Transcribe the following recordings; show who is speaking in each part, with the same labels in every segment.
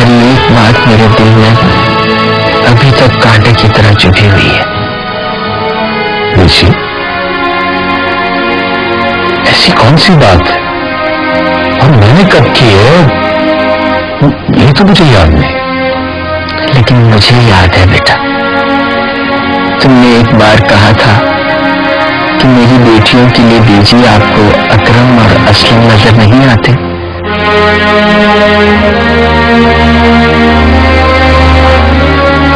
Speaker 1: तुम्हारी एक बात मेरे दिल में अभी तक कांटे की तरह चुभी हुई है।
Speaker 2: ऋषि, ऐसी कौन सी बात है और मैंने कब की है ये तो मुझे याद नहीं।
Speaker 1: लेकिन मुझे याद है बेटा, तुमने एक बार कहा था कि मेरी बेटियों के लिए दीजिए, आपको अकरम और असलम नजर नहीं आते।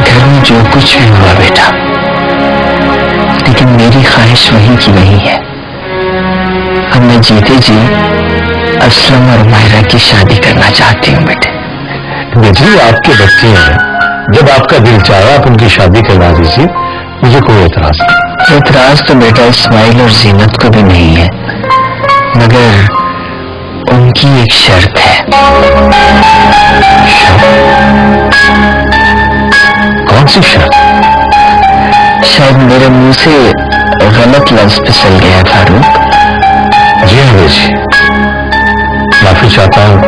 Speaker 1: घर में जो कुछ भी हुआ बेटा, लेकिन मेरी ख्वाहिश वही की वही है। अब मैं जीते जी असलम और मायरा की शादी करना चाहती हूँ बेटे।
Speaker 2: बेटी, आपके बच्चे हैं, जब आपका दिल चाहे आप उनकी शादी करवा दीजिए, मुझे कोई एतराज नहीं।
Speaker 1: एतराज तो बेटा इस्माइल और जीनत को भी नहीं है, मगर उनकी एक शर्त है।
Speaker 2: कौन सी शर्त?
Speaker 1: शायद मेरे मुंह से गलत लफ्ज फिसल गया फारूक।
Speaker 2: जी हाँ बेटी, माफी चाहता हूँ।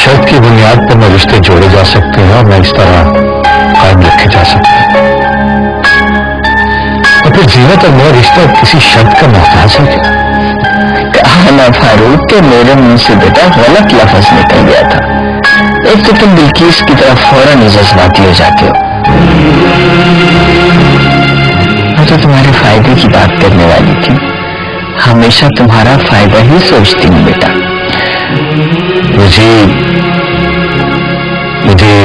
Speaker 2: शर्त की बुनियाद पर न रिश्ते जोड़े जा सकते हैं और न इस तरह कायम रखे जा सकते हैं। और फिर जीनत और मेरा रिश्ता किसी शर्त का मोहताज है क्या?
Speaker 1: कहा ना फारूक के मेरे मुंह से बेटा गलत लफ्ज निकल गया था। एक तो तुम बिल्किस की तरफ फौरन ही जज्बाती हो जाते हो। मैं तो तुम्हारे फायदे की बात करने वाली थी, हमेशा तुम्हारा फायदा ही सोचती हूँ बेटा।
Speaker 2: मुझे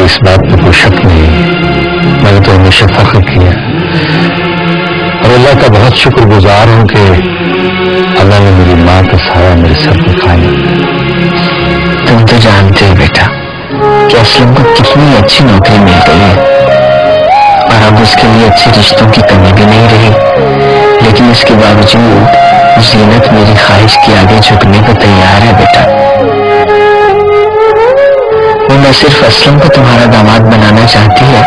Speaker 2: इस बात पर कोई शक नहीं। मैंने तो हमेशा फख्र किया और अल्लाह का बहुत शुक्रगुजार हूं कि अल्लाह ने मेरी माँ का साया मेरे सर पर कायम।
Speaker 1: तुम तो जानते हो बेटा कि असलम को कितनी अच्छी नौकरी मिल गई है और अब उसके लिए अच्छे रिश्तों की कमी भी नहीं रही। लेकिन इसके बावजूद जीनत मेरी ख्वाहिश के आगे झुकने को तैयार है बेटा। वो न सिर्फ असलम को तुम्हारा दामाद बनाना चाहती है,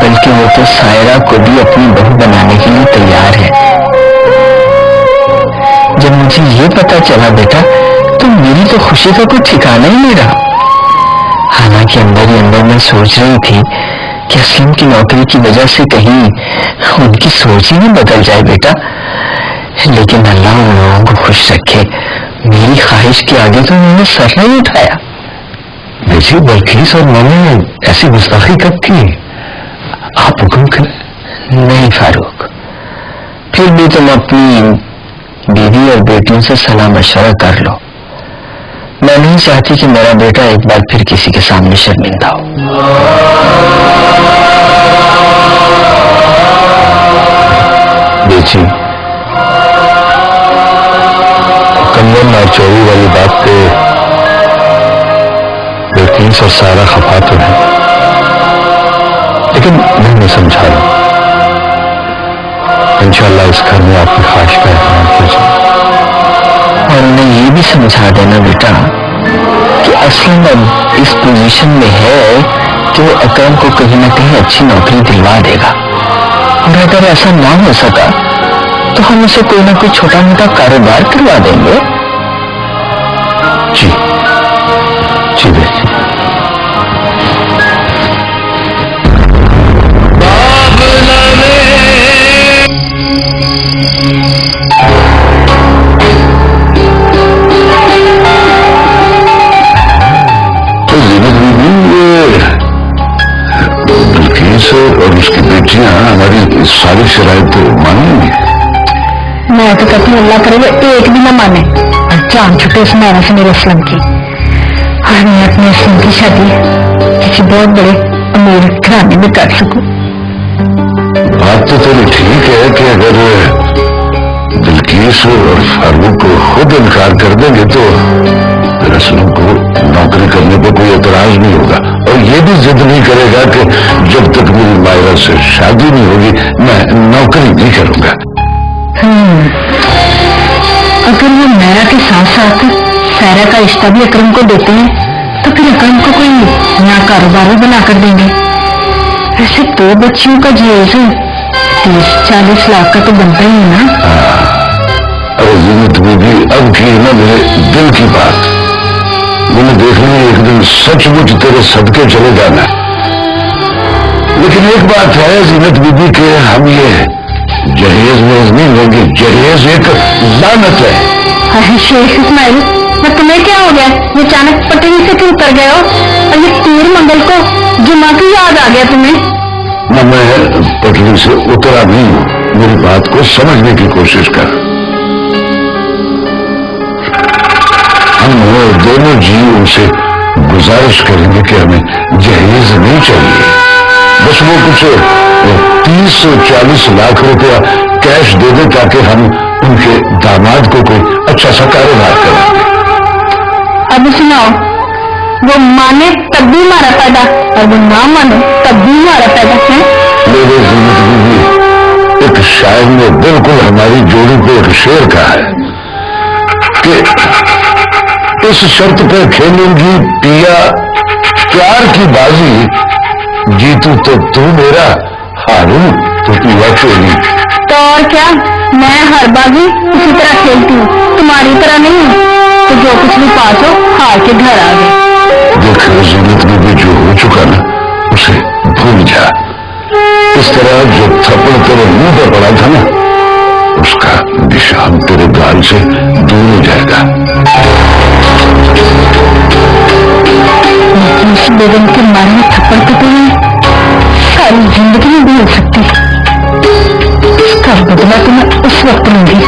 Speaker 1: बल्कि वो तो सायरा को भी अपनी बहू बनाने के लिए तैयार है। जब मुझे ये पता चला बेटा, तो मेरी तो खुशी का कोई ठिकाना ही नहीं रहा। हालांकि अंदर ही अंदर मैं सोच रही थी कि असलम की नौकरी की वजह से कहीं उनकी सोच ही नहीं बदल जाए बेटा। लेकिन अल्लाह उन लोगों को खुश रखे, मेरी ख्वाहिश के आगे तो उन्होंने सर नहीं उठाया।
Speaker 2: देखिए बल्किस और मैंने ऐसी गुस्ताखी कब की? आप हुक्म करें।
Speaker 1: नहीं फारूक, फिर भी तुम अपनी बीवी और बेटियों से सलाह मशवरा कर लो। मैं नहीं चाहती कि मेरा बेटा एक बार फिर किसी के सामने शर्मिंदा हो।
Speaker 2: बेची, कंगन और चोरी वाली बात पे बेकीस और सारा खफा तो है, लेकिन मैं समझा रहा हूं। इंशाअल्लाह इस घर में आपकी ख्वाहिश का एहतराम किया जाए।
Speaker 1: और उन्हें ये भी समझा देना बेटा कि असलम अब इस पोजीशन में है कि वो अकरम को कहीं ना कहीं अच्छी नौकरी दिलवा देगा, और अगर ऐसा ना हो सका तो हम उसे कोई ना कोई छोटा मोटा कारोबार करवा देंगे।
Speaker 2: जी जी बेटी। और उसकी बेटियां हमारी सारी शराइत मानेंगी।
Speaker 3: मैं तो कहती हूँ अल्लाह करेगा एक भी ना माने और जान छुटे इस मायरा से मेरे असलम की, और मैं अपने असलम की शादी किसी बहुत बड़े अमीर घराने में कर सकूं।
Speaker 2: बात तो तेरी ठीक है कि अगर बिल्किस और फारूक को खुद इनकार कर देंगे तो फिर असलम को नौकरी करने पर कोई एतराज नहीं होगा, और ये भी जिद नहीं करेगा कि जब तक मेरी मायरा से शादी नहीं होगी मैं नौकरी नहीं करूंगा।
Speaker 3: अगर वो मायरा के साथ साथ सायरा का रिश्ता भी अकरम को देते हैं तो फिर अकरम को कोई नया कारोबार भी बना कर देंगे। वैसे 2 बच्चियों का जेज 30-40 लाख का तो बनता ही है ना।
Speaker 2: अरे जीनत बीबी अब की ना मेरे दिल की बात, तुम्हें देखने एक दिन सचमुच तेरे सदके चले जाना है। लेकिन एक बात है जीनत बीबी के, हम ये जहेज में नहीं लेंगे। जहेज एक लानत है।
Speaker 3: अरे शेख इस्माइल, मैं तुम्हें क्या हो गया? ये अचानक पटरी से क्यों उतर गए हो? और ये तीर मंगल को जुम्मा की याद आ गया तुम्हें?
Speaker 2: न मैं पटरी से उतरा नहीं हूं, मेरी बात को समझने की कोशिश कर। हम दोनों जी उनसे गुजारिश करेंगे कि हमें जहेज नहीं चाहिए, बस वो कुछ 30-40 लाख रुपया कैश दे दे ताकि हम उनके दामाद को कोई अच्छा सा कारोबार कराएंगे।
Speaker 3: अब सुनाओ, वो माने तब भी मारा पैदा और वो ना माने तब भी मारा पैदा है।
Speaker 2: मेरे जिंदगी में एक शायर ने बिल्कुल हमारी जोड़ी को एक शेर कहा है कि इस शर्त पर खेलूंगी पिया प्यार की बाजी, जीतू तो तू मेरा, हारू तो पिया चोरी।
Speaker 3: तो और क्या, मैं हर बाजी उसी तरह खेलती हूँ, तुम्हारी तरह नहीं हूँ। तो जो कुछ भी पास हो हार के घर आ गए।
Speaker 2: देख जीनत में भी जो हो चुका ना उसे भूल जा। इस तरह जो थप्पड़ तेरे मुंह पर पड़ा था ना, उसका निशान तेरे गाल से दूर हो जाएगा।
Speaker 3: बेगम के मारने थप्पड़ तो तुम्हें सारी जिंदगी में भी हो सकती है। इसका बदला तो मैं उस वक्त लूंगी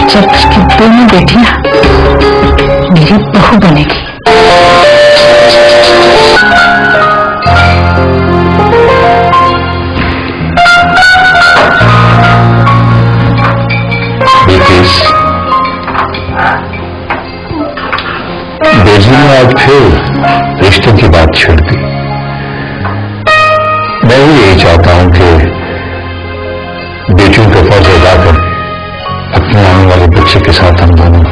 Speaker 3: जब उसकी दोनों बेटियां मेरी बहू बनेगी।
Speaker 2: बेजी ने आज फिर रिश्तों की बात छेड़ दी। मैं भी यही चाहता हूं कि बेटियों का फर्ज अदा कर अपने आने वाले बच्चे के साथ हम दोनों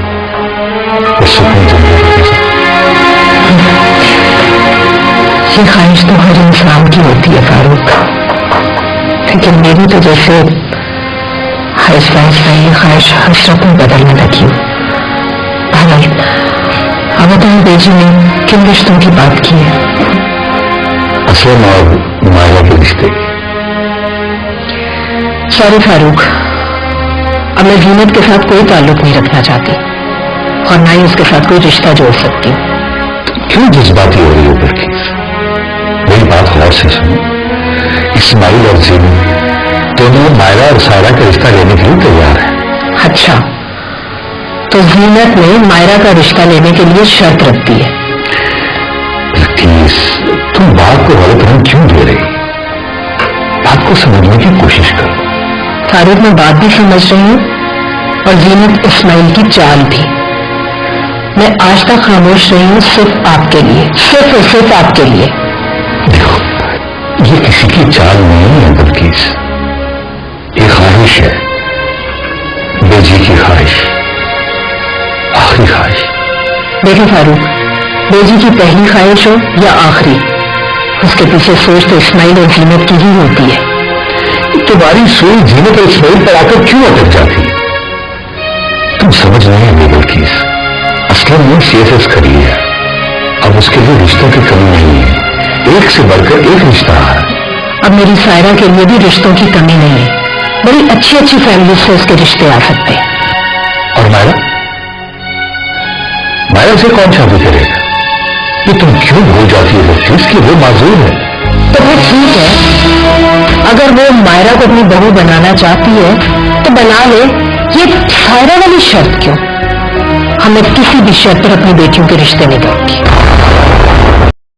Speaker 2: सुकून जिंदगी गुजारें।
Speaker 3: ये ख्वाहिश तो हर इंसान की होती है फारूक, लेकिन मेरी तो जैसे ख्वाहिश ये ख्वाहिश हसरत में बदलने लगी। अब बताओ बेजी ने किन रिश्तों की बात की है?
Speaker 2: असलम और माया के रिश्ते।
Speaker 3: सॉरी फारूक, अब मैं जीनत के साथ कोई ताल्लुक नहीं रखना चाहती और ना ही उसके साथ कोई रिश्ता जोड़ सकती हूँ।
Speaker 2: क्यों जज्बाती हो रही हो बल्कि? मेरी बात गौर से सुनो। इस्माइल और जीनत दोनों मायरा और सायरा का रिश्ता लेने के लिए तैयार है।
Speaker 3: अच्छा, तो जीनत ने मायरा का रिश्ता लेने के लिए शर्त रख दी है।
Speaker 2: तुम बात को गलत रंग क्यों दे रही? बात को समझने की कोशिश करो।
Speaker 3: फारूक, मैं बात भी समझ रही हूँ और जीनत इस्माइल की चाल भी। मैं आज तक खामोश रही हूँ सिर्फ आपके लिए, सिर्फ और सिर्फ आपके लिए।
Speaker 2: देखो, ये किसी की चाल नहीं है बल्कि ये ख्वाहिश है, बेजी की ख्वाहिश, आखिरी ख्वाहिश।
Speaker 3: देखो फारूक, बेजी की पहली ख्वाहिश हो या आखिरी, उसके पीछे सोच तो इस्माइल और जीनत की ही होती है।
Speaker 2: तुम्हारी सोच जीनत और इस्माइल पर आकर क्यों अटक जाती है? तुम समझ नहीं है बल्कि असलम में CSS खड़ी है। अब उसके लिए रिश्तों की कमी नहीं है, एक से बढ़कर एक रिश्ता है।
Speaker 3: अब मेरी सायरा के लिए भी रिश्तों की कमी नहीं है, बड़ी अच्छी अच्छी फैमिली से उसके रिश्ते आ सकते हैं।
Speaker 2: और मायरा से कौन शादी करेगा? ये तुम क्यों भूल जाती हो इसकी वो माजूर है।
Speaker 3: तो वो ठीक है, अगर वो मायरा को अपनी बहू बनाना चाहती है तो बना ले, ये सायरा वाली शर्त क्यों? हमें किसी भी शर्त पर अपनी बेटियों के रिश्ते नहीं दूंगी।